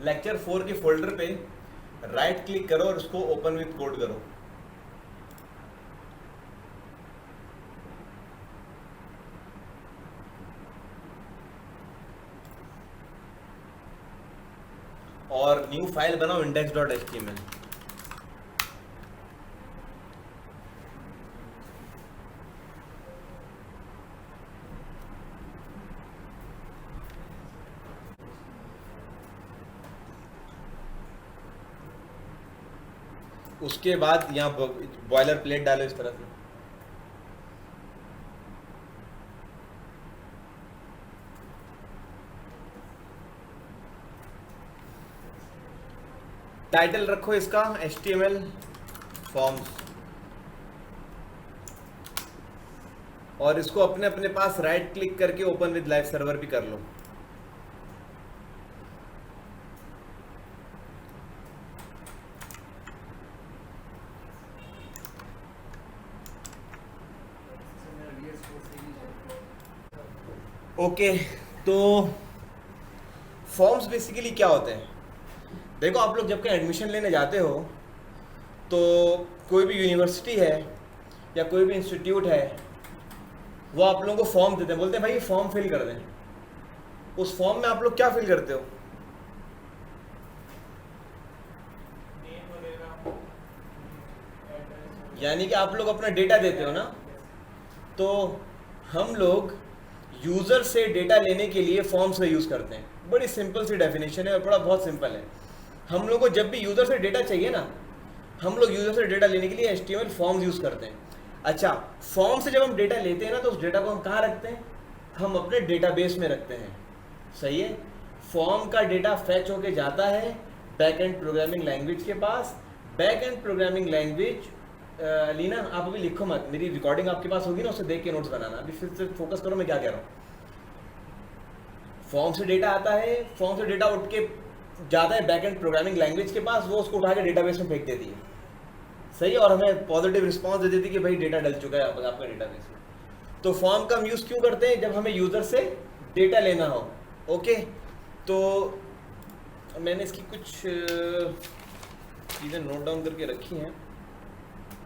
Lecture 4 के folder पे right click करो और उसको ओपन विथ कोड करो। और न्यू फाइल बनाओ index.html। उसके बाद यहाँ बॉयलर प्लेट डालो इस तरह से। टाइटल रखो इसका HTML फॉर्म्स, और इसको अपने अपने पास राइट क्लिक करके ओपन विद लाइव सर्वर भी कर लो। ओके तो फॉर्म्स बेसिकली क्या होते हैं? देखो, आप लोग जब कहीं एडमिशन लेने जाते हो तो कोई भी यूनिवर्सिटी है या कोई भी इंस्टीट्यूट है, वो आप लोगों को फॉर्म देते हैं, बोलते हैं भाई ये फॉर्म फिल कर दें। उस फॉर्म में आप लोग क्या फिल करते हो? यानी कि आप लोग अपना डेटा देते हो ना। तो हम लोग यूज़र से डेटा लेने के लिए फॉर्म्स का यूज़ करते हैं। बड़ी सिंपल सी डेफिनेशन है और बड़ा बहुत सिंपल है। हम लोग को जब भी यूज़र से डेटा चाहिए ना, हम लोग यूज़र से डेटा लेने के लिए HTML फॉर्म्स यूज़ करते हैं। अच्छा, फॉर्म से जब हम डेटा लेते हैं ना, तो उस डेटा को हम कहाँ रखते हैं? हम अपने डेटाबेस में रखते हैं। सही है। फॉर्म का डेटा फैच होके जाता है बैक एंड प्रोग्रामिंग लैंग्वेज के पास। Back end programming language, Leena आप अभी लिखो मत, मेरी रिकॉर्डिंग आपके पास होगी ना, उसे देख के नोट्स बनाना। अभी फिर से फोकस करो मैं क्या कह रहा हूँ। फॉर्म से डेटा आता है, फॉर्म से डेटा उठ के जाता है बैक एंड प्रोग्रामिंग लैंग्वेज के पास, वो उसको उठा के डेटाबेस में फेंक देती है। सही है। और हमें पॉजिटिव रिस्पांस दे देती है कि भाई डेटा डल चुका है आपका डेटाबेस में। तो फॉर्म का हम यूज़ क्यों करते हैं? जब हमें यूज़र से डेटा लेना हो। ओके, तो मैंने इसकी कुछ चीज़ें नोट डाउन करके रखी हैं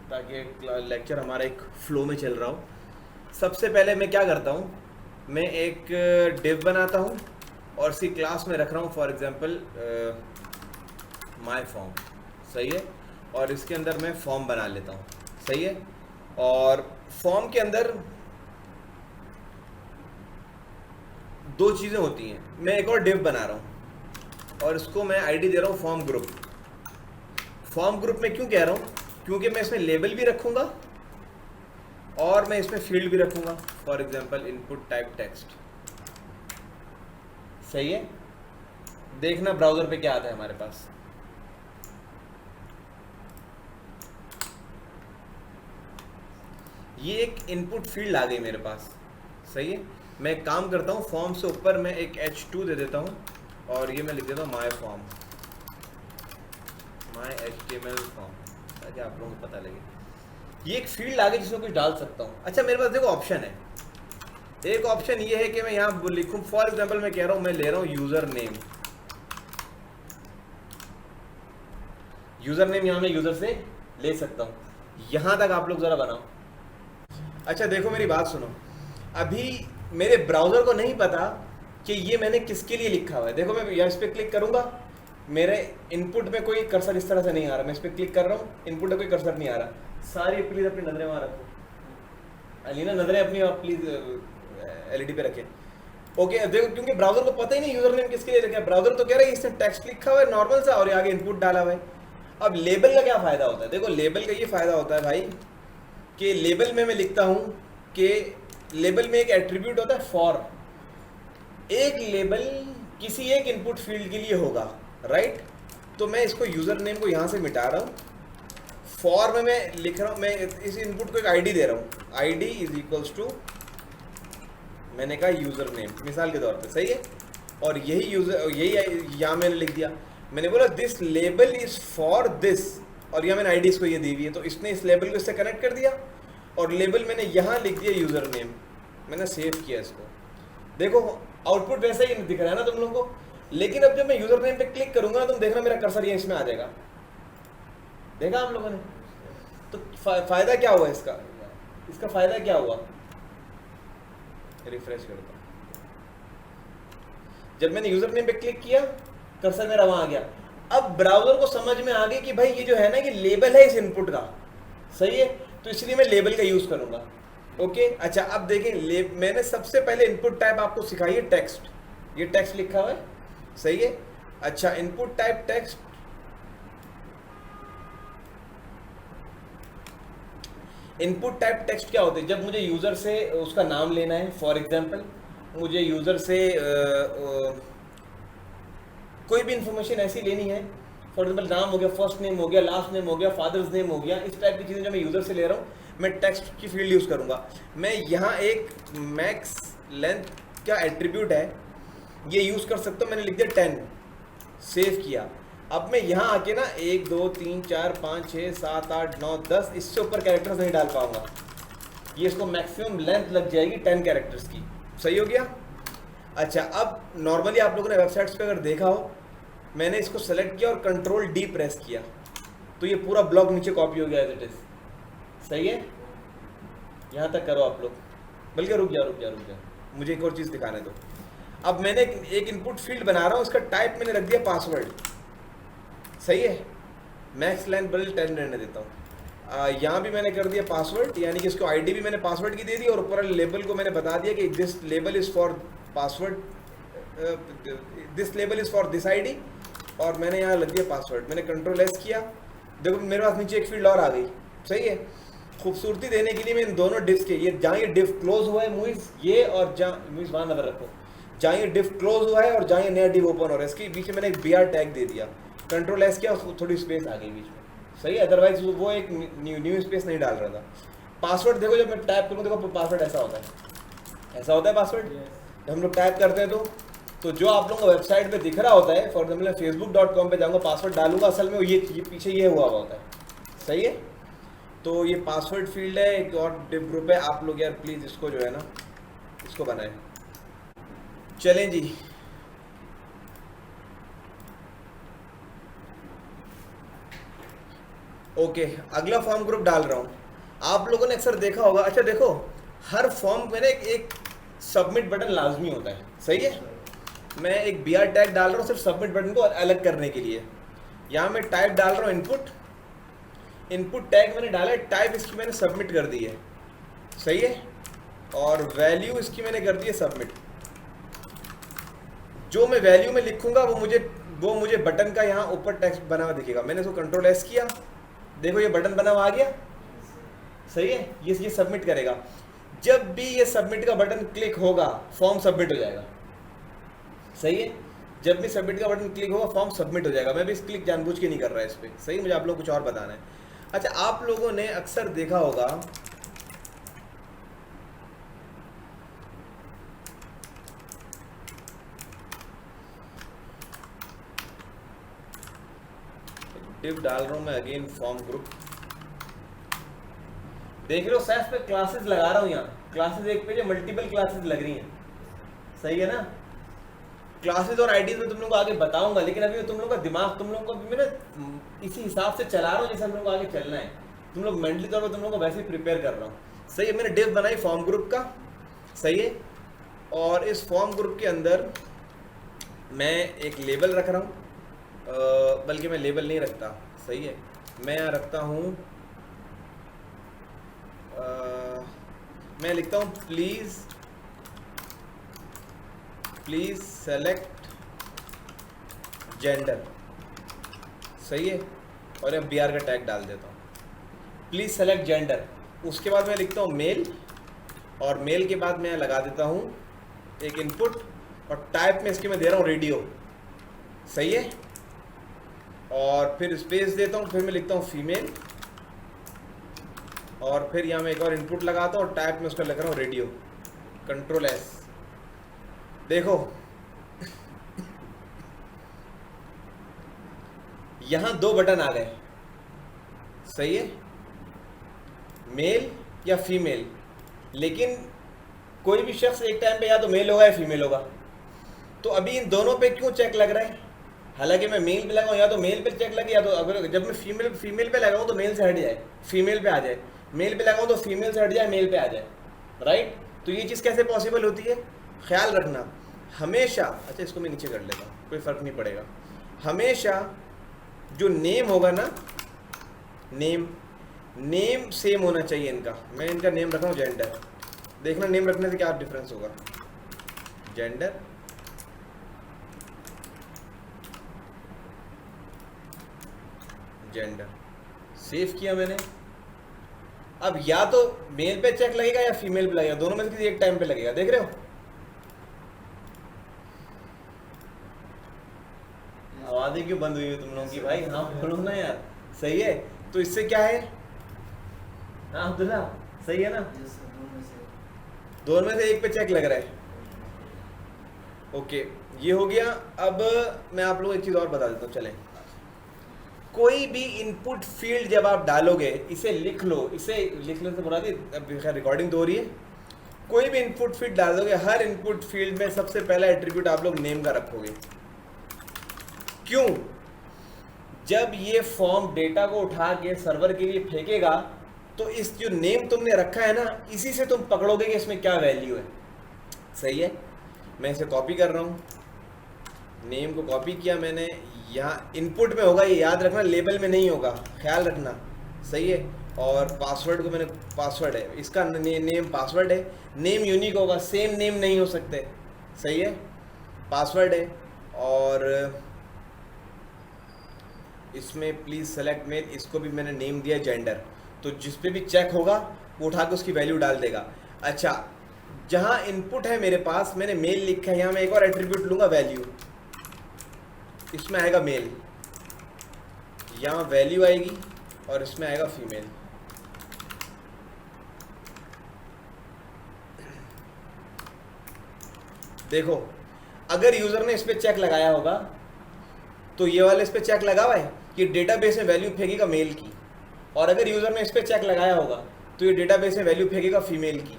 ताकि लेक्चर हमारा एक फ्लो में चल रहा हो। सबसे पहले मैं क्या करता हूँ, मैं एक डिव बनाता हूँ और इसी क्लास में रख रहा हूँ फॉर एग्जांपल माय फॉर्म। सही है। और इसके अंदर मैं फॉर्म बना लेता हूँ। सही है। और फॉर्म के अंदर दो चीज़ें होती हैं। मैं एक और डिव बना रहा हूँ और इसको मैं आईडी दे रहा हूँ फॉर्म ग्रुप। फॉर्म ग्रुप में क्यों कह रहा हूँ? क्योंकि मैं इसमें लेबल भी रखूँगा और मैं इसमें फील्ड भी रखूँगा। For example input type text. सही है। देखना ब्राउज़र पे क्या आता है हमारे पास। ये एक इनपुट फील्ड आ गई मेरे पास। सही है। मैं एक काम करता हूँ, फॉर्म से ऊपर मैं एक H2 दे देता हूँ और ये मैं लिख देता हूँ my form, my HTML form, ताकि आप लोगों को पता लगे। ये एक फील्ड आ गई जिसमें कुछ डाल सकता हूँ। अच्छा, मेरे पास देखो ऑप्शन है। एक ऑप्शन ये है कि मैं यहाँ लिखूँ, फॉर एग्जाम्पल मैं कह रहा हूँ, मैं ले रहा हूँ यूज़र नेम। यूज़र नेम यहाँ मैं यूज़र से ले सकता हूँ। यहाँ तक आप लोग ज़रा बनाओ। अच्छा देखो, मेरी बात सुनो। अभी मेरे ब्राउज़र को नहीं पता कि ये मैंने किसके लिए लिखा हुआ है। देखो, मैं यहाँ इस पर क्लिक करूँगा, मेरे इनपुट में कोई कर्सर इस तरह से नहीं आ रहा। मैं इस पर क्लिक कर रहा हूँ, इनपुट में कोई कर्सर नहीं आ रहा। सारी प्लीज़ अपनी नज़रें वहाँ रखो। अलीना, नज़रें अपनी प्लीज़ LED पे रखें। ओके, देखो, क्योंकि ब्राउज़र को पता ही नहीं यूज़र नेम किसके लिए रखा है। ब्राउज़र तो कह रहा है इसने टेक्स्ट लिखा हुआ है नॉर्मल सा और आगे इनपुट डाला हुआ है। अब लेबल का क्या फ़ायदा होता है? देखो, लेबल का ये फ़ायदा होता है भाई कि लेबल में मैं लिखता हूँ कि लेबल में एक एट्रीब्यूट होता है फॉर। एक लेबल किसी एक इनपुट फील्ड के लिए होगा, राइट? तो मैं इसको यूज़र नेम को यहाँ से मिटा रहा हूँ। फॉर में मैं लिख रहा हूँ, मैं इस इनपुट को एक आईडी दे रहा हूँ। आईडी इज इक्वल्स टू, मैंने कहा यूज़र नेम, मिसाल के तौर पे। सही है। और यही यहाँ मैंने लिख दिया। मैंने बोला this label is for this, और यहाँ मैंने आईडी इसको ये दी हुई है, तो इसने इस लेबल को इससे कनेक्ट कर दिया और लेबल मैंने यहाँ लिख दिया यूज़र नेम। मैंने सेव किया इसको। देखो, आउटपुट वैसा ही दिख रहा है ना तुम लोगों को। लेकिन अब जब मैं यूजर नेम पे क्लिक करूंगा ना, तुम देखना मेरा कर्सर ये इसमें आ जाएगा। देखा आप लोगों ने? तो फायदा क्या हुआ इसका? इसका फायदा क्या हुआ? रिफ्रेश करता हूं, जब मैंने यूजर नेम पे क्लिक किया कर्सर मेरा वहां आ गया। अब ब्राउजर को समझ में आ गया कि भाई ये जो है ना, ये लेबल है इस इनपुट का, सही है, तो इसलिए मैं लेबल का यूज करूंगा। ओके, अच्छा अब देखें, मैंने सबसे पहले इनपुट टाइप आपको सिखाई है टेक्स्ट, ये टेक्स्ट लिखा हुआ है, सही है। अच्छा, input type text, input type text क्या होते हैं? जब मुझे यूजर से उसका नाम लेना है, फॉर एग्जांपल मुझे यूजर से कोई भी इंफॉर्मेशन ऐसी लेनी है, फॉर एग्जांपल नाम हो गया, फर्स्ट नेम हो गया, लास्ट नेम हो गया, फादर्स नेम हो गया, इस टाइप की चीज़ें जो मैं यूजर से ले रहा हूँ, मैं टेक्स्ट की फील्ड यूज करूंगा। मैं यहाँ एक मैक्स लेंथ का एट्रीब्यूट है, ये यूज कर सकता हूँ। मैंने लिख दिया 10, सेव किया। अब मैं यहाँ आके ना 1 2 3 4 5 6 7 8 9 10 इससे ऊपर कैरेक्टर्स नहीं डाल पाऊंगा, ये इसको मैक्सिमम लेंथ लग जाएगी 10 कैरेक्टर्स की, सही हो गया। अच्छा, अब नॉर्मली आप लोगों ने वेबसाइट्स पे अगर देखा हो, मैंने इसको सेलेक्ट किया और कंट्रोल डी प्रेस किया तो ये पूरा ब्लॉक नीचे कॉपी हो गया एज इट इज, सही है। यहाँ तक करो आप लोग, बल्कि रुक जा, मुझे एक और चीज़ दिखाने दो। अब मैंने एक इनपुट फील्ड बना रहा हूँ, इसका टाइप मैंने रख दिया पासवर्ड, सही है। मैक्स लेंथ बल 10 रहने देता हूँ। यहाँ भी मैंने कर दिया पासवर्ड, यानी कि इसको आईडी भी मैंने पासवर्ड की दे दी और ऊपर लेबल को मैंने बता दिया कि this label is for password, this label is for this ID, और मैंने यहाँ लग दिया पासवर्ड। मैंने कंट्रोल एस किया, देखो मेरे पास नीचे एक फील्ड और आ गई, सही है। खूबसूरती देने के लिए मैं इन दोनों डिव्स के, ये जहाँ ये डिव क्लोज हुआ है मूवीज, ये और जहाँ मूवीज वहाँ नजर रखो, जहाँ ये डिव क्लोज हुआ है और जहाँ ये नया डिव ओपन हो रहा है, इसके बीच में मैंने एक BR टैग दे दिया, कंट्रोल एस किया, थोड़ी स्पेस आ गई बीच में, सही है। अदरवाइज वो एक न्यू स्पेस नहीं डाल रहा था। पासवर्ड देखो, जब मैं टाइप करूँ देखो पासवर्ड ऐसा होता है, ऐसा होता है पासवर्ड। जब हम लोग टाइप करते हैं तो जो आप लोगों को वेबसाइट पे दिख रहा होता है, फॉर एग्जाम्पल मैं facebook.com पे जाऊँगा, पासवर्ड डालूंगा, असल में ये पीछे ये हुआ होता है, सही है। तो ये पासवर्ड फील्ड है, एक और डिव ग्रुप है, आप लोग यार प्लीज़ इसको जो है ना, इसको बनाएं। चलें जी, ओके, अगला फॉर्म ग्रुप डाल रहा हूँ। आप लोगों ने अक्सर देखा होगा, अच्छा देखो, हर फॉर्म में एक सबमिट बटन लाजमी होता है, सही है। मैं एक BR टैग डाल रहा हूँ सिर्फ सबमिट बटन को अलग करने के लिए। यहाँ मैं टाइप डाल रहा हूँ इनपुट टैग मैंने डाला है, टाइप इसकी मैंने सबमिट कर दी है, सही है, और वैल्यू इसकी मैंने कर दी है सबमिट। जो मैं वैल्यू में लिखूंगा वो मुझे बटन का यहाँ ऊपर टेक्स्ट बना हुआ दिखेगा। मैंने इसको कंट्रोल एस किया, देखो ये बटन बना हुआ आ गया, सही है। ये सबमिट करेगा, जब भी ये सबमिट का बटन क्लिक होगा फॉर्म सबमिट हो जाएगा, सही है। जब भी सबमिट का बटन क्लिक होगा फॉर्म सबमिट हो जाएगा। मैं भी इस क्लिक जानबूझ के नहीं कर रहा है इस पर, सही, मुझे आप लोग कुछ और बताना है। अच्छा, आप लोगों ने अक्सर देखा होगा डिव डाल रहा हूं मैं अगेन फॉर्म ग्रुप, देख रहे हो सैफ पे क्लासेस लगा रहा हूं, यहाँ क्लासेस एक पे मल्टीपल क्लासेस लग रही हैं, सही है ना। क्लासेस और आईडीज में तुम लोगों को आगे बताऊंगा, लेकिन अभी तुम लोगों का दिमाग, तुम लोगों को मैं ना इसी हिसाब से चला रहा हूँ जैसे हम लोग को आगे चलना है। तुम लोग मेंटली तौर पर तुम लोगों को वैसे ही प्रिपेयर कर रहा हूँ, सही है। मैंने डिव बनाई फॉर्म ग्रुप का, सही है, और इस फॉर्म ग्रुप के अंदर मैं एक लेबल रख रहा हूँ, बल्कि मैं लेबल नहीं रखता, सही है, मैं यहाँ रखता हूँ, मैं लिखता हूँ प्लीज सेलेक्ट जेंडर, सही है, और यहाँ BR का टैग डाल देता हूँ, प्लीज सेलेक्ट जेंडर। उसके बाद मैं लिखता हूँ मेल, और मेल के बाद मैं लगा देता हूँ एक इनपुट, और टाइप में इसके मैं दे रहा हूँ रेडियो, सही है, और फिर स्पेस देता हूँ, फिर मैं लिखता हूँ फीमेल, और फिर यहाँ मैं एक और इनपुट लगाता हूँ और टाइप में उसका लग रहा हूँ रेडियो, कंट्रोल एस। देखो यहाँ 2 बटन आ गए, सही है, मेल या फीमेल, लेकिन कोई भी शख्स एक टाइम पे या तो मेल होगा या फीमेल होगा, तो अभी इन दोनों पे क्यों चेक लग रहा है? हालांकि मैं मेल पे लगाऊँ या तो मेल पे चेक लगे, या तो अगर जब मैं फीमेल पे लगाऊँ तो मेल से हट जाए, फीमेल पे आ जाए, मेल पे लगाऊँ तो फीमेल से हट जाए, मेल पे आ जाए, राइट? तो ये चीज़ कैसे पॉसिबल होती है? ख्याल रखना हमेशा। अच्छा, इसको मैं नीचे कर लेता हूँ, कोई फ़र्क नहीं पड़ेगा। हमेशा जो नेम होगा ना, नेम सेम होना चाहिए इनका। मैं इनका नेम रखा हूँ जेंडर। देखना नेम रखने से क्या डिफरेंस होगा। जेंडर, जेंडर सेव किया मैंने। अब या तो मेल पे चेक लगेगा या फीमेल पे लगेगा, दोनों में से किसी एक टाइम पे लगेगा। देख रहे हो आवाजें क्यों बंद हुई है तुम लोगों की? भाई हाँ बोलो ना यार। सही है, तो इससे क्या है? हाँ अब्दुल्ला, सही है ना? दोनों में से एक पे चेक लग रहा है। ओके, ये हो गया। अब मैं आप लोगों को एक चीज़ और बता देता हूँ। चलें, कोई भी इनपुट फील्ड जब आप डालोगे, इसे लिख लो, इसे लिखने से मुराद रिकॉर्डिंग तो हो रही है। कोई भी इनपुट फील्ड डालोगे, हर इनपुट फील्ड में सबसे पहला एट्रीब्यूट आप लोग नेम का रखोगे। क्यों? जब ये फॉर्म डेटा को उठा के सर्वर के लिए फेंकेगा, तो इस जो नेम तुमने रखा है ना, इसी से तुम पकड़ोगे कि इसमें क्या वैल्यू है। सही है, मैं इसे कॉपी कर रहा हूँ, नेम को कॉपी किया मैंने, यहाँ इनपुट में होगा, ये याद रखना, लेबल में नहीं होगा, ख्याल रखना। सही है, और पासवर्ड को मैंने, पासवर्ड है इसका, नेम पासवर्ड है। नेम यूनिक होगा, सेम नेम नहीं हो सकते। सही है, पासवर्ड है। और इसमें प्लीज़ सेलेक्ट मेल, इसको भी मैंने नेम दिया जेंडर। तो जिस पे भी चेक होगा वो उठा के उसकी वैल्यू डाल देगा। अच्छा, जहाँ इनपुट है मेरे पास, मैंने मेल लिखा है, यहाँ मैं एक और एट्रीब्यूट लूँगा वैल्यू, इसमें आएगा मेल, यहाँ वैल्यू आएगी, और इसमें आएगा फीमेल। देखो, अगर यूज़र ने इस पर चेक लगाया होगा तो ये वाले इस पर चेक लगा हुआ है कि डेटाबेस में वैल्यू फेंकेगा मेल की, और अगर यूज़र ने इस पर चेक लगाया होगा तो ये डेटाबेस में वैल्यू फेंकेगा फीमेल की।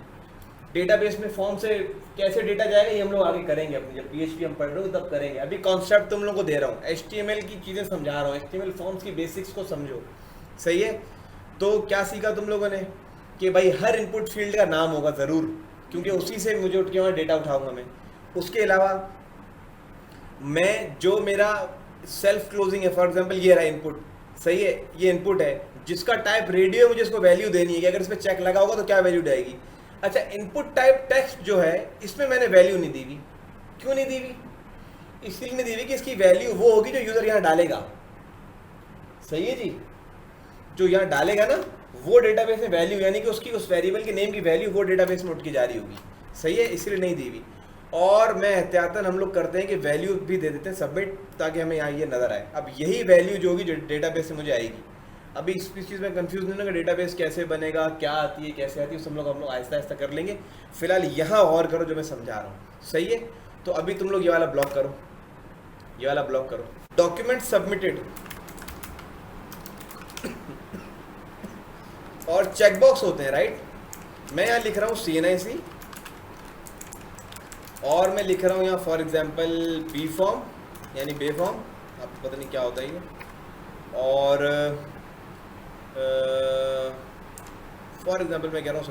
डेटाबेस में फॉर्म से कैसे डेटा जाएगा ये हम लोग आगे करेंगे, अपनी जब PHP हम पढ़ रहे हो तब करेंगे। अभी कॉन्सेप्ट तुम लोगों को दे रहा हूँ, HTML की चीज़ें समझा रहा हूँ, HTML फॉर्म्स की बेसिक्स को समझो। सही है, तो क्या सीखा तुम लोगों ने कि भाई हर इनपुट फील्ड का नाम होगा ज़रूर, क्योंकि उसी से मुझे उठ के वहाँ डेटा उठाऊँगा मैं। उसके अलावा मैं जो मेरा सेल्फ क्लोजिंग है, फॉर एग्जांपल ये रहा इनपुट। सही है, ये इनपुट है जिसका टाइप रेडियो है, मुझे इसको वैल्यू देनी है कि अगर इस पर चेक लगा होगा तो क्या वैल्यू जाएगी। अच्छा, इनपुट टाइप टेक्स्ट जो है, इसमें मैंने वैल्यू नहीं दी हुई। क्यों नहीं दी हुई? इसलिए नहीं दी हुई कि इसकी वैल्यू वो होगी जो यूज़र यहाँ डालेगा। सही है जी, जो यहाँ डालेगा ना वो डेटाबेस में वैल्यू, यानी कि उसकी उस वेरिएबल के नेम की वैल्यू वो डेटाबेस में उठ के जा रही होगी। सही है, इसलिए नहीं दी हुई। और मैं एहतियातन हम लोग करते हैं कि वैल्यू भी दे देते हैं सबमिट, ताकि हमें यहाँ ये नज़र आए। अब यही वैल्यू जो होगी जो डेटाबेस से मुझे आएगी। अभी इस चीज़ में कंफ्यूज नहीं होगा, डेटाबेस कैसे बनेगा, क्या आती है, कैसे आती है, सब लोग हम लोग आहिस्ता आहिस्ता कर लेंगे। फिलहाल यहाँ और करो जो मैं समझा रहा हूँ। सही है, तो अभी तुम लोग ये वाला ब्लॉक करो, ये वाला ब्लॉक करो। डॉक्यूमेंट सबमिटेड और चेकबॉक्स होते हैं, राइट? मैं यहाँ लिख रहा हूँ CNIC, और मैं लिख रहा हूँ यहाँ फॉर एग्जांपल बी फॉर्म, यानी बे फॉर्म, आपको पता नहीं क्या होता है ये। और फॉर एग्जांपल मैं कह रहा हूँ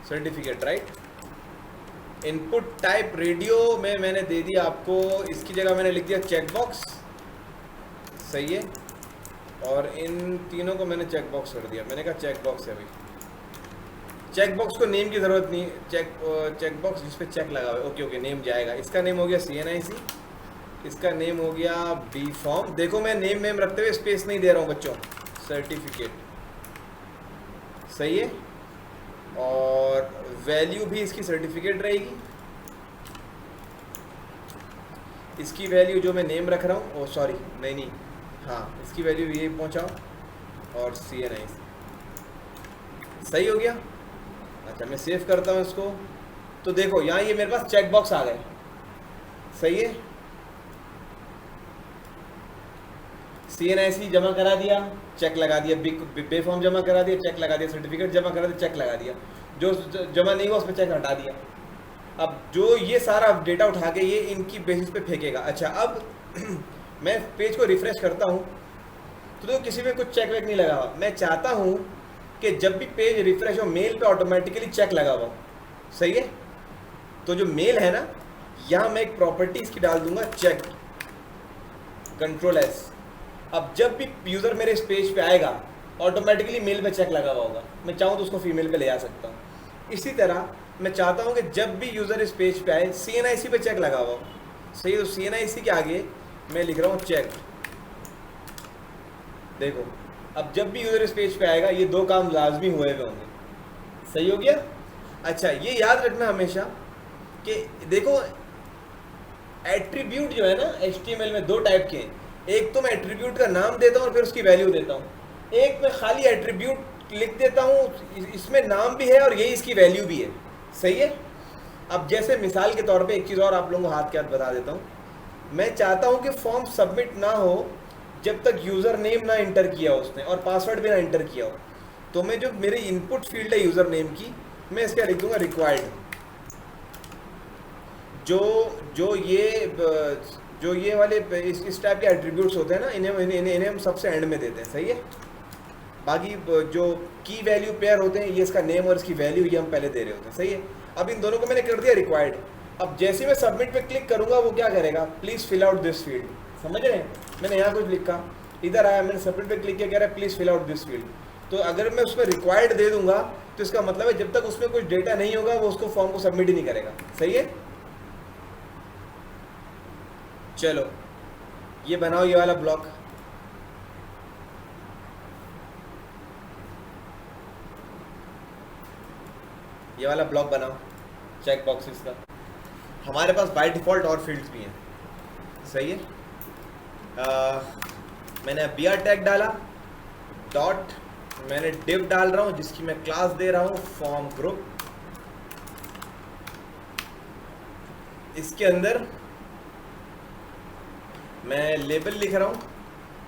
certificate, right? Input type radio में मैंने दे दिया आपको, इसकी जगह मैंने लिख दिया चेकबॉक्स। सही है, और इन तीनों को मैंने चेकबॉक्स कर दिया। मैंने कहा चेकबॉक्स है भाई, चेकबॉक्स को नेम की ज़रूरत नहीं, चेकबॉक्स जिस पे चेक लगा हुआ है, ओके नेम जाएगा। इसका नेम हो गया CNIC, इसका नेम हो गया बी फॉर्म। देखो मैं नेम रखते हुए स्पेस नहीं दे रहा हूँ बच्चों, सर्टिफिकेट। सही है, और वैल्यू भी इसकी सर्टिफिकेट रहेगी। इसकी वैल्यू जो मैं नेम रख रहा हूँ, सॉरी नहीं, हाँ इसकी वैल्यू ये पहुँचाओ और CNIC। सही हो गया। अच्छा, मैं सेव करता हूँ इसको, तो देखो यहाँ ये मेरे पास चेकबॉक्स आ गए। सही है, CNIC जमा करा दिया, चेक लगा दिया, बे फॉर्म जमा करा दिया, चेक लगा दिया, सर्टिफिकेट जमा करा दिया, चेक लगा दिया। जो जमा नहीं हुआ उसमें चेक हटा दिया। अब जो ये सारा डेटा उठा के ये इनकी बेसिस पे फेंकेगा। अच्छा अब मैं पेज को रिफ्रेश करता हूँ तो देखो किसी में कुछ चेक वेक नहीं लगा हुआ। मैं चाहता हूँ कि जब भी पेज रिफ्रेश हो मेल पे ऑटोमेटिकली चेक लगा हुआ हो। सही है, तो जो मेल है ना, यहाँ मैं एक प्रॉपर्टी इसकी डाल दूंगा चेक, कंट्रोल एस। अब जब भी यूज़र मेरे इस पेज पे आएगा ऑटोमेटिकली मेल पे चेक लगा हुआ होगा। मैं चाहूँ तो उसको फीमेल पे ले आ सकता हूँ। इसी तरह मैं चाहता हूँ कि जब भी यूज़र इस पेज पे आए CNIC पे चेक लगा हुआ हो। सही है, तो CNIC के आगे मैं लिख रहा हूँ चेक। देखो अब जब भी यूज़र इस पेज पे आएगा ये दो काम लाजमी हुए हुए होंगे। सही हो गया। अच्छा ये याद रखना हमेशा कि देखो एट्रीब्यूट जो है ना HTML में दो टाइप के हैं। एक तो मैं एट्रीब्यूट का नाम देता हूँ और फिर उसकी वैल्यू देता हूँ। एक मैं खाली एट्रीब्यूट लिख देता हूँ, इसमें नाम भी है और यही इसकी वैल्यू भी है। सही है। अब जैसे मिसाल के तौर पे एक चीज़ और आप लोगों को हाथ के हाथ बता देता हूँ। मैं चाहता हूँ कि फॉर्म सबमिट ना हो जब तक यूज़र नेम ना इंटर किया हो उसने और पासवर्ड भी ना इंटर किया हो। तो मैं जो मेरी इनपुट फील्ड है यूज़र नेम की, मैं इसका लिख दूंगा रिक्वायर्ड। जो ये वाले इस टाइप के एट्रीब्यूट्स होते हैं ना, इन्हें हम सबसे एंड में देते हैं। सही है। बाकी जो की वैल्यू पेयर होते हैं ये इसका नेम और इसकी वैल्यू ये हम पहले दे रहे होते हैं। सही है। अब इन दोनों को मैंने कर दिया रिक्वायर्ड। अब जैसे मैं सबमिट पे क्लिक करूंगा वो क्या करेगा, please fill out this field. समझ रहे हैं, मैंने यहाँ कुछ लिखा, इधर आया, मैंने सबमिट पे क्लिक किया, कह रहा है please fill out this field. तो अगर मैं उसमें रिक्वायर्ड दे दूंगा तो इसका मतलब है जब तक उसमें कुछ डेटा नहीं होगा वो उसको फॉर्म को सबमिट ही नहीं करेगा। सही है। चलो ये बनाओ ये वाला ब्लॉक। ये वाला ब्लॉक बनाओ चेक बॉक्सेस का। हमारे पास बाय डिफ़ॉल्ट और फील्ड्स भी हैं। सही है। मैंने br टैग डाला, डॉट मैंने div डाल रहा हूँ जिसकी मैं क्लास दे रहा हूँ फॉर्म ग्रुप। इसके अंदर मैं लेबल लिख रहा हूँ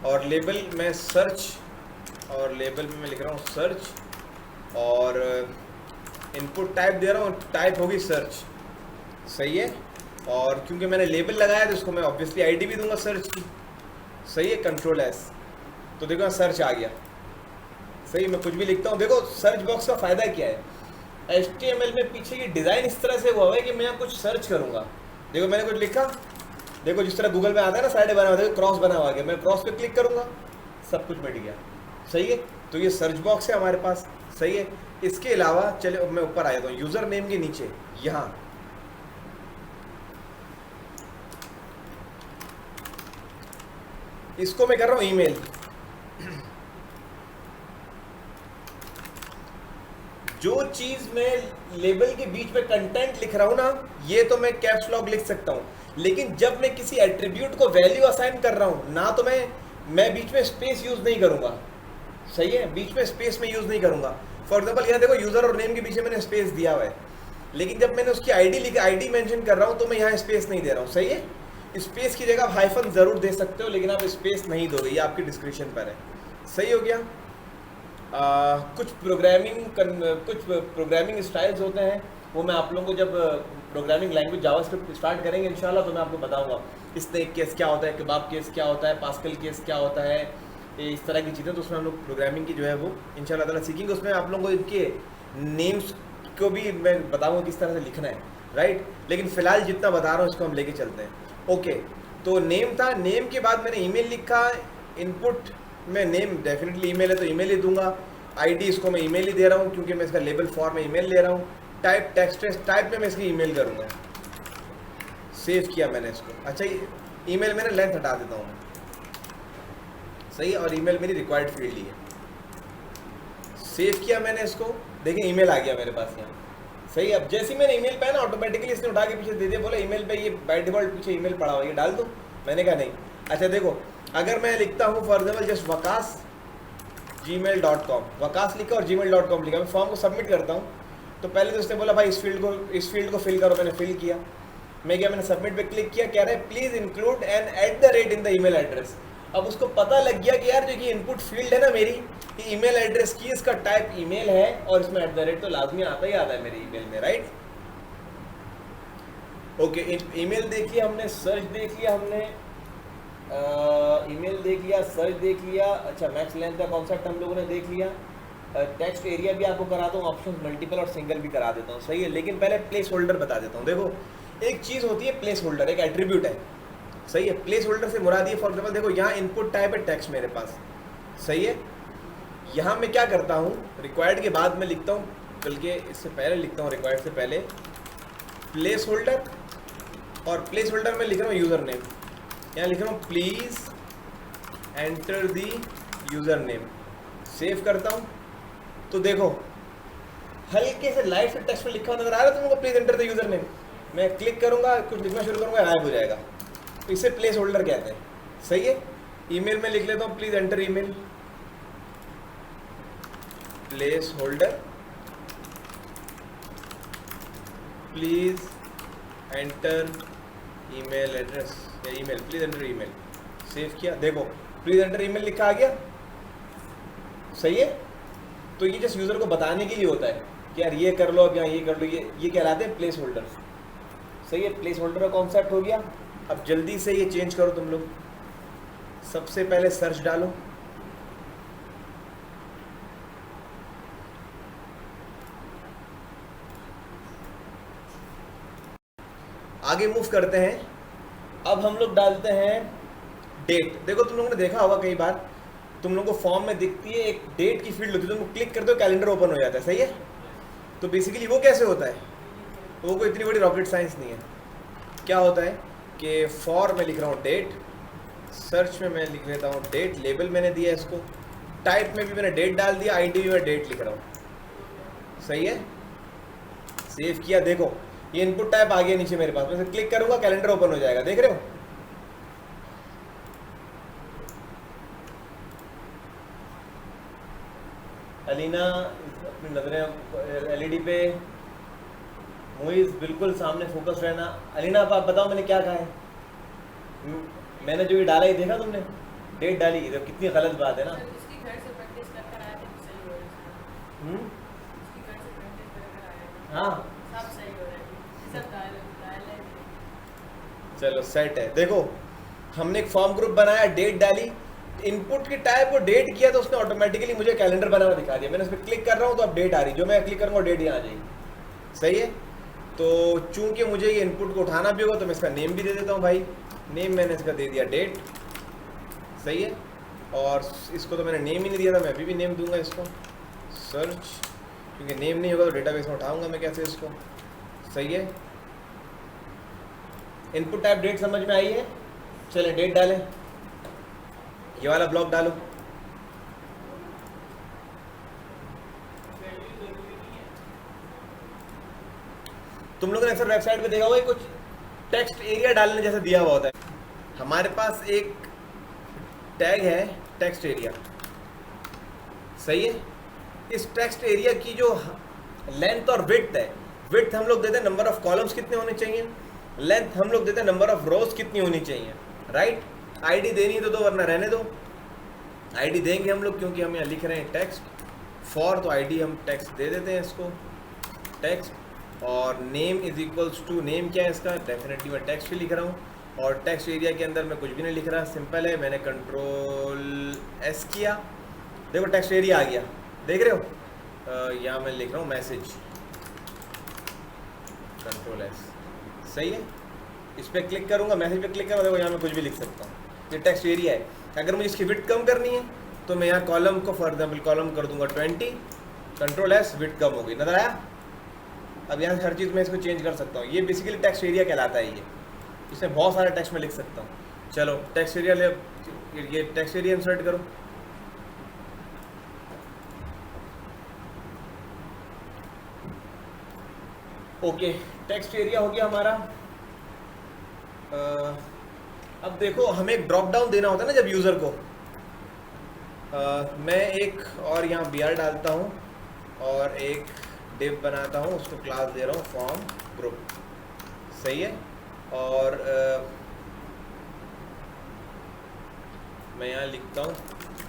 और लेबल में सर्च, और लेबल में मैं लिख रहा हूँ सर्च और इनपुट टाइप दे रहा हूँ, टाइप होगी सर्च। सही है। और क्योंकि मैंने लेबल लगाया तो इसको मैं ऑब्वियसली आईडी भी दूंगा सर्च की। सही है, कंट्रोल एस। तो देखो सर्च आ गया। सही, मैं कुछ भी लिखता हूँ। देखो सर्च बॉक्स का फ़ायदा क्या है, HTML में पीछे की डिज़ाइन इस तरह से हुआ है कि मैं कुछ सर्च करूँगा। देखो मैंने कुछ लिखा, देखो जिस तरह गूगल में आता है ना साइड बना हुआ, देखो क्रॉस बना हुआ है, मैं क्रॉस पे क्लिक करूँगा सब कुछ मिट गया। सही है। तो ये सर्च बॉक्स है हमारे पास। सही है। इसके अलावा चले मैं ऊपर आ जाता हूँ यूज़र नेम के नीचे, यहाँ इसको मैं कर रहा हूँ ईमेल। जो चीज़ मैं लेबल के बीच में कंटेंट लिख रहा हूँ ना, ये तो मैं कैप्स लॉक लिख सकता हूँ, लेकिन जब मैं किसी एट्रीब्यूट को वैल्यू असाइन कर रहा हूँ ना, तो मैं बीच में स्पेस यूज़ नहीं करूँगा। सही है। बीच में स्पेस में यूज़ नहीं करूँगा। फॉर एग्जाम्पल यहाँ देखो यूज़र और नेम के बीच में मैंने स्पेस दिया हुआ है, लेकिन जब मैंने उसकी आईडी मेंशन कर रहा हूँ तो मैं यहाँ स्पेस नहीं दे रहा हूँ। सही है। स्पेस की जगह आप हाइफन ज़रूर दे सकते हो, लेकिन आप स्पेस नहीं दोगे, ये आपकी डिस्क्रिप्शन पर है। सही हो गया। कुछ प्रोग्रामिंग स्टाइल्स होते हैं, वो मैं आप लोगों को जब प्रोग्रामिंग लैंग्वेज जावास्क्रिप्ट स्टार्ट करेंगे इंशाल्लाह तो मैं आपको बताऊंगा। स्नैक केस क्या होता है, कबाब केस क्या होता है, पास्कल केस क्या होता है, इस तरह की चीज़ें। तो उसमें हम लोग प्रोग्रामिंग की जो है वो इंशाल्लाह ताला सीखेंगे। उसमें आप लोगों को इनके नेम्स को भी मैं बताऊँगा किस तरह से लिखना है। राइट। लेकिन फ़िलहाल जितना बता रहा हूँ इसको हम लेके चलते हैं। ओके, तो नेम था, नेम के बाद मैंने ईमेल लिखा। इनपुट में नेम डेफिनेटली ईमेल है तो ईमेल ही दूंगा। आईडी इसको मैं ईमेल ही दे रहा हूँ क्योंकि मैं इसका लेबल फॉर्म में ईमेल ले रहा हूँ। टाइप टेक्स्ट टाइप में मैं इसकी ईमेल करूँगा। सेव किया मैंने इसको। अच्छा ईमेल मैंने लेंथ हटा देता हूँ। सही। और ईमेल मेरी रिक्वायर्ड फील्ड ही है। सेव किया मैंने इसको, देखिए ईमेल आ गया मेरे पास यहाँ। सही। अब जैसे ही मैंने ईमेल पाया ना ऑटोमेटिकली इसने उठा के पीछे दे दिया, बोला ईमेल पे ये बाय डिफॉल्ट पीछे ईमेल पड़ा हुआ है, ये डाल दो। मैंने कहा नहीं। अच्छा देखो अगर मैं लिखता हूँ for example just Waqas gmail.com, Waqas लिखा और gmail.com लिखा, मैं फॉर्म को सबमिट करता हूँ तो पहले तो उसने बोला भाई इस फील्ड को फिल करो। मैंने फिल किया, मैं क्या मैंने सबमिट पे क्लिक किया, कह रहा है please include an @ in the email address. अब उसको पता लग गया कि यार जो ये इनपुट फील्ड है ना मेरी, ये ईमेल एड्रेस की, इसका टाइप ईमेल है और इसमें @ तो लाजमी आता ही आता है मेरे ईमेल में, राइट। ओके, ईमेल देख लिया हमने, सर्च देख लिया हमने, ईमेल देख लिया, सर्च देख लिया। अच्छा, मैक्स लेंथ का कॉन्सेप्ट हम लोगों ने देख लिया। टेक्स्ट एरिया भी आपको कराता हूँ, ऑप्शन मल्टीपल और सिंगल भी करा देता हूँ, सही है। लेकिन पहले प्लेस होल्डर बता देता हूँ। देखो, एक चीज़ होती है प्लेस होल्डर, एक एट्रीब्यूट है, सही है। प्लेस होल्डर से मुराद ये, फॉर एग्जाम्पल देखो यहाँ इनपुट टाइप है टेक्स्ट मेरे पास, सही है। यहाँ मैं क्या करता हूँ, रिक्वायर्ड के बाद में लिखता हूँ, बल्कि इससे पहले लिखता हूँ, रिक्वायर्ड से पहले प्लेस होल्डर, और प्लेस होल्डर में लिख रहा हूँ यूज़र नेम। यहाँ लिख रहा हूँ please enter the user name, save करता हूँ। तो देखो हल्के से लाइट से टेक्स्ट में लिखा हुआ नजर आ रहा है तुमको, please enter the user name. मैं क्लिक करूँगा, कुछ लिखना शुरू करूँगा, गायब हो जाएगा। तो इसे प्लेस होल्डर कहते हैं, सही है। ईमेल में लिख लेता हूँ please enter email, placeholder, please enter email address या email, please enter email, save किया। देखो प्लीज़ एंटर ईमेल लिखा आ गया, सही है। तो ये जस्ट यूज़र को बताने के लिए होता है कि यार ये कर लो, अब यहाँ ये कर लो, ये कहलाते हैं प्लेस होल्डर, सही है। प्लेस होल्डर का कॉन्सेप्ट हो गया। अब जल्दी से ये चेंज करो तुम लोग। सबसे पहले सर्च डालो, आगे मूव करते हैं। अब हम लोग डालते हैं डेट। देखो तुम लोगों ने देखा होगा कई बार, तुम लोगों को फॉर्म में दिखती है एक डेट की फील्ड होती है, तुम क्लिक करते हो कैलेंडर ओपन हो जाता है, सही है। तो बेसिकली वो कैसे होता है, वो कोई इतनी बड़ी रॉकेट साइंस नहीं है। क्या होता है कि फॉर में लिख रहा हूँ डेट, सर्च में मैं लिख लेता हूँ डेट, लेबल मैंने दिया इसको, टाइप में भी मैंने डेट डाल दिया, आईडी में डेट लिख रहा हूँ, सही है। सेव किया। देखो ये इनपुट टाइप आ गया नीचे मेरे पास, मैं क्लिक करूंगा कैलेंडर ओपन हो जाएगा, देख रहे हो। अलीना अपनी नजरें एलईडी पे, मुइज बिल्कुल सामने फोकस रहना। अलीना आप बताओ मैंने क्या कहा है। मैंने जो ये डाला ही देखा तुमने, डेट डाली, तो कितनी गलत बात है ना। हाँ चलो सेट है। देखो हमने एक फॉर्म ग्रुप बनाया, डेट डाली, इनपुट की टाइप को डेट किया तो उसने ऑटोमेटिकली मुझे कैलेंडर बना हुआ दिखा दिया। मैंने उस पर क्लिक कर रहा हूँ तो अब डेट आ रही, जो मैं क्लिक करूँगा डेट यहाँ आ जाएगी, सही है। तो चूंकि मुझे ये इनपुट को उठाना भी होगा तो मैं इसका नेम भी दे देता हूँ भाई। नेम मैंने इसका दे दिया डेट, सही है। और इसको तो मैंने नेम ही नहीं दिया था, मैं अभी भी नेम दूंगा इसको सर्च, क्योंकि नेम नहीं होगा तो डेटाबेस में उठाऊंगा मैं कैसे इसको, सही है। इनपुट टाइप डेट समझ में आई है। चलें डेट डालें, ये वाला ब्लॉक डालो। तुम लोगों ने अक्सर वेबसाइट पे देखा होगा कुछ टेक्स्ट एरिया डालने जैसा दिया हुआ होता है। हमारे पास एक टैग है टेक्स्ट एरिया, सही है। इस टेक्स्ट एरिया की जो लेंथ और विड्थ है, विड्थ हम लोग देते हैं नंबर ऑफ कॉलम्स कितने होने चाहिए, लेंथ हम लोग देते हैं नंबर ऑफ रोज कितनी होनी चाहिए, राइट। आईडी देनी तो दो, वरना रहने दो। आईडी देंगे हम लोग क्योंकि हम यहाँ लिख रहे हैं टेक्स्ट फॉर, तो आईडी हम टेक्स्ट दे देते हैं इसको टेक्स्ट। और name is equals to, name क्या है इसका, डेफिनेटली मैं टेक्स्ट ही लिख रहा हूँ। और टेक्स्ट एरिया के अंदर मैं कुछ भी नहीं लिख रहा, सिंपल है। मैंने कंट्रोल एस किया, देखो टेक्स्ट एरिया आ गया, देख रहे हो। यहाँ मैं लिख रहा हूँ मैसेज, कंट्रोल एस, सही है। इस पर क्लिक करूँगा, मैसेज पे क्लिक करूँगा, देखो यहाँ मैं कुछ भी लिख सकता हूँ। ये टेक्स्ट एरिया है। अगर मुझे इसकी विड्थ कम करनी है तो मैं यहाँ कॉलम को फॉर एग्जाम्पल कॉलम कर दूंगा 20, कंट्रोल एस, विड्थ कम हो गई, नजर आया। अब यहाँ से हर चीज़ में इसको चेंज कर सकता हूँ। ये बेसिकली टेक्स्ट एरिया कहलाता है। ये इसमें बहुत सारे टेक्स्ट में लिख सकता हूँ। चलो टेक्स्ट एरिया ले, ये टेक्स्ट एरिया इंसर्ट करो। ओके, टेक्स्ट एरिया हो गया हमारा। अब देखो हमें एक ड्रॉप डाउन देना होता है ना जब यूज़र को। मैं एक और यहाँ br डालता हूँ और एक डिव बनाता हूँ, उसको क्लास दे रहा हूँ फॉर्म ग्रुप, सही है। और मैं यहाँ लिखता हूँ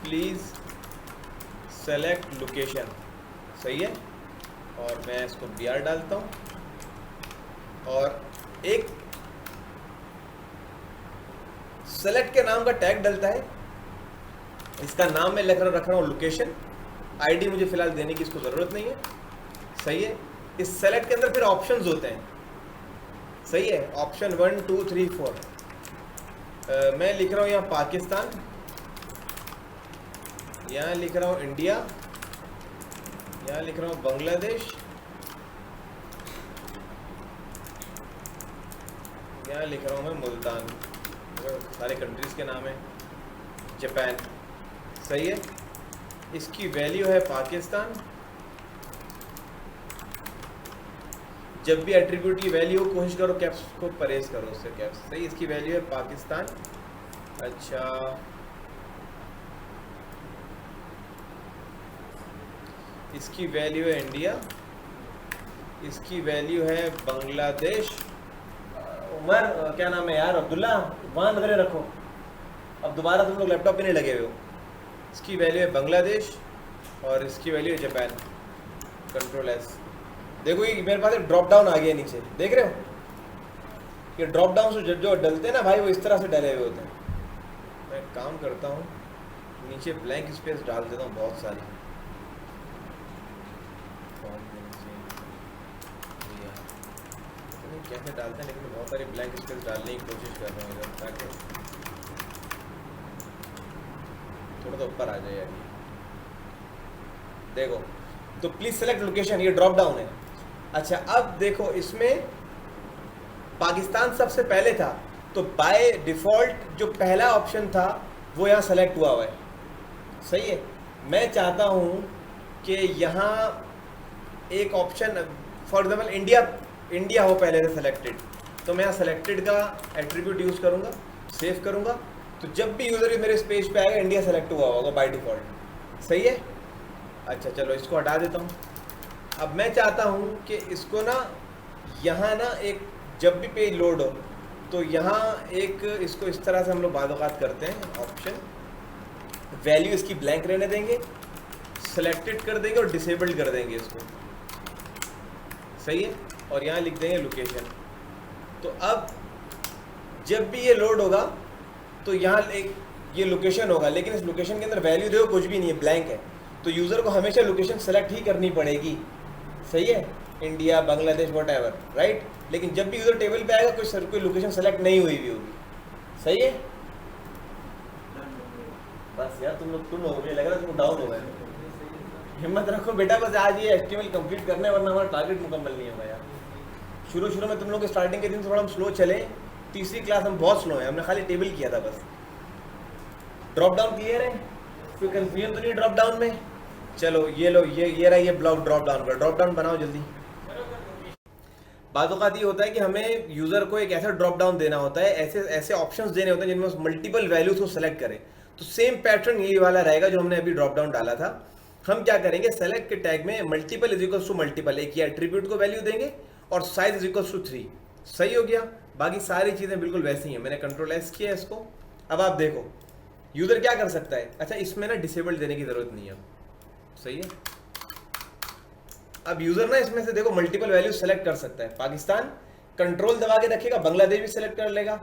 प्लीज़ सेलेक्ट लोकेशन, सही है। और मैं इसको BR डालता हूँ और एक सेलेक्ट के नाम का टैग डलता है। इसका नाम मैं रख रहा हूँ लोकेशन, ID मुझे फिलहाल देने की इसको ज़रूरत नहीं है, सही है। इस सेलेक्ट के अंदर फिर ऑप्शंस होते हैं, सही है। ऑप्शन 1 2 3 4 मैं लिख रहा हूँ यहाँ पाकिस्तान, यहाँ लिख रहा हूँ इंडिया, यहाँ लिख रहा हूँ बांग्लादेश, यहाँ लिख रहा हूँ मैं मुल्तान, सारे कंट्रीज़ के नाम है, जापान, सही है। इसकी वैल्यू है पाकिस्तान। जब भी एट्रीब्यूट की वैल्यू हो कोशिश करो कैप्स को परहेज करो उससे, कैप्स, सही। इसकी वैल्यू है पाकिस्तान। अच्छा, इसकी वैल्यू है इंडिया, इसकी वैल्यू है बांग्लादेश। उमर क्या नाम है यार, अब्दुल्ला, वहाँ नजरें रखो, अब दोबारा तुम लोग लैपटॉप पे नहीं लगे हुए हो। इसकी वैल्यू है बांग्लादेश और इसकी वैल्यू है जापान। Control S. देखो ये मेरे पास एक ड्रॉप डाउन आ गया नीचे, देख रहे हो? ये ड्रॉप डाउन से जो डलते हैं ना भाई, वो इस तरह से डले हुए होते हैं। मैं एक काम करता हूँ, नीचे ब्लैंक स्पेस डाल देता हूँ बहुत सारी। कैसे डालते हैं, लेकिन बहुत सारी ब्लैंक स्पेस डालने की कोशिश कर रहा हूँ इधर, ताकि थोड़ा सा ऊपर आ जाए यार। देखो, तो प्लीज सेलेक्ट लोकेशन, ये ड्रॉप डाउन है। अच्छा, अब देखो इसमें पाकिस्तान सबसे पहले था, तो बाय डिफॉल्ट जो पहला ऑप्शन था वो यहाँ सेलेक्ट हुआ है, सही है। मैं चाहता हूँ कि यहाँ एक ऑप्शन, फॉर एग्जाम्पल इंडिया हो पहले से सेलेक्टेड, तो मैं यहाँ सेलेक्टेड का एट्रीब्यूट यूज़ करूँगा, सेव करूँगा, तो जब भी यूज़र मेरे इस पेज पे आएगा इंडिया सेलेक्ट हुआ होगा बाय डिफ़ॉल्ट, सही है। अच्छा चलो इसको हटा देता हूँ। अब मैं चाहता हूँ कि इसको ना यहाँ ना एक, जब भी पेज लोड हो तो यहाँ एक इसको इस तरह से हम लोग बात करते हैं, ऑप्शन वैल्यू इसकी ब्लैंक रहने देंगे, सेलेक्टेड कर देंगे और डिसेबल्ड कर देंगे इसको, सही है। और यहाँ लिख देंगे लोकेशन। तो अब जब भी ये लोड होगा तो यहाँ एक ये लोकेशन होगा, लेकिन इस लोकेशन के अंदर वैल्यू देखो कुछ भी नहीं है, ब्लैंक है। तो यूज़र को हमेशा लोकेशन सेलेक्ट ही करनी पड़ेगी, सही है, इंडिया, बांग्लादेश, व्हाटएवर, राइट। लेकिन जब भी यूज़र टेबल पे आएगा कोई लोकेशन सेलेक्ट नहीं हुई हुई होगी, सही है। बस यार तुम हो, मुझे लग रहा है तुम डाउन हो गए। हिम्मत रखो बेटा, बस आज ये HTML कंप्लीट करना है, वरना हमारा टारगेट मुकम्मल नहीं होगा यार। शुरू में तुम लोग के स्टार्टिंग के दिन थोड़ा हम स्लो चले, तीसरी क्लास हम बहुत स्लो हैं, हमने खाली टेबल किया था बस। ड्रॉप डाउन क्लियर है, कोई कंफ्यूजन तो नहीं ड्रॉप डाउन में? चलो ये लो, ये रहा, ये ब्लॉक ड्रॉप डाउन का ड्रॉप डाउन बनाओ जल्दी। बात ये होता है कि हमें यूज़र को एक ऐसा ड्रॉप डाउन देना होता है, ऐसे ऑप्शंस देने होते हैं जिनमें मल्टीपल वैल्यूज को सेलेक्ट करें। तो सेम पैटर्न यही वाला रहेगा जो हमने अभी ड्रॉप डाउन डाला था। हम क्या करेंगे, सेलेक्ट के टैग में multiple is equals to multiple, एक ही एट्रीब्यूट को वैल्यू देंगे और साइज इज इक्वल्स टू 3, सही हो गया। बाकी सारी चीज़ें बिल्कुल वैसी हैं। मैंने कंट्रोल एस किया इसको। अब आप देखो यूज़र क्या कर सकता है। अच्छा, इसमें ना डिसेबल देने की ज़रूरत नहीं है, सही है। अब यूज़र ना इसमें से देखो मल्टीपल वैल्यू सेलेक्ट कर सकता है। पाकिस्तान कंट्रोल दबा के रखेगा, बांग्लादेश भी सेलेक्ट कर लेगा,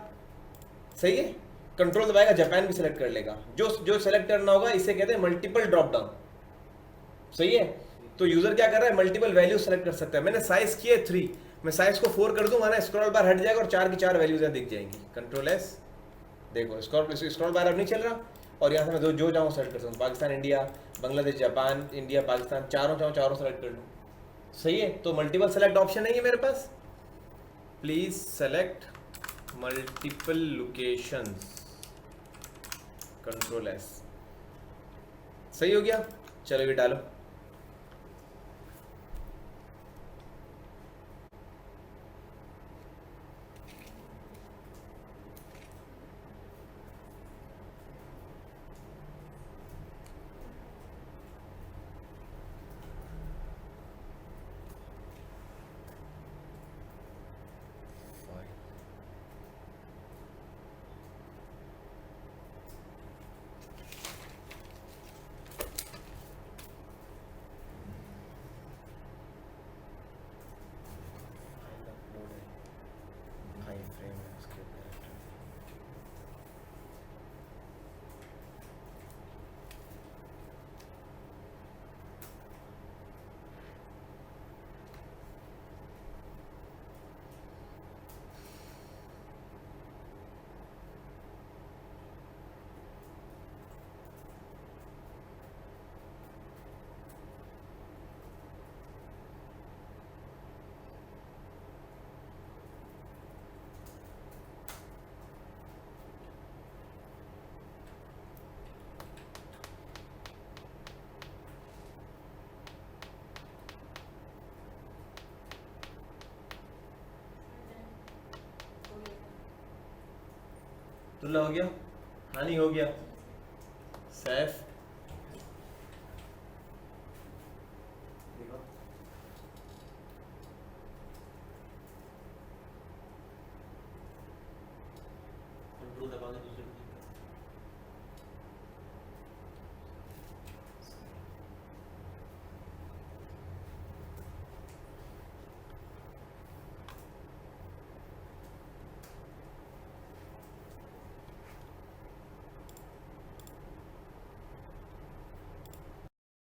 सही है। कंट्रोल दबाएगा, जापान भी सेलेक्ट कर लेगा। जो सेलेक्ट करना होगा इसे कहते हैं मल्टीपल ड्रॉप डाउन, सही है। तो यूज़र क्या कर रहा है, मल्टीपल वैल्यू सेलेक्ट कर सकता है। मैंने साइज किया 3, मैं साइज को 4 कर दूंगा ना, स्क्रॉल बार हट जाएगा और 4 की 4 वैल्यूज दिख जाएंगी। कंट्रोल एस, देखो स्क्रॉल बार अब नहीं चल रहा, और यहाँ से मैं जो चाहूँ सेलेक्ट कर सकता हूँ। Pakistan, India, Bangladesh, Japan, India, Pakistan, चारों सेलेक्ट कर लूँ, सही है। तो मल्टीपल सेलेक्ट ऑप्शन है ये मेरे पास। Please select multiple locations, control S, सही हो गया। चलो ये डालो। तुल्ला हो गया, हानि हो गया, सैफ देखो कंट्रोल दबा के दूसरे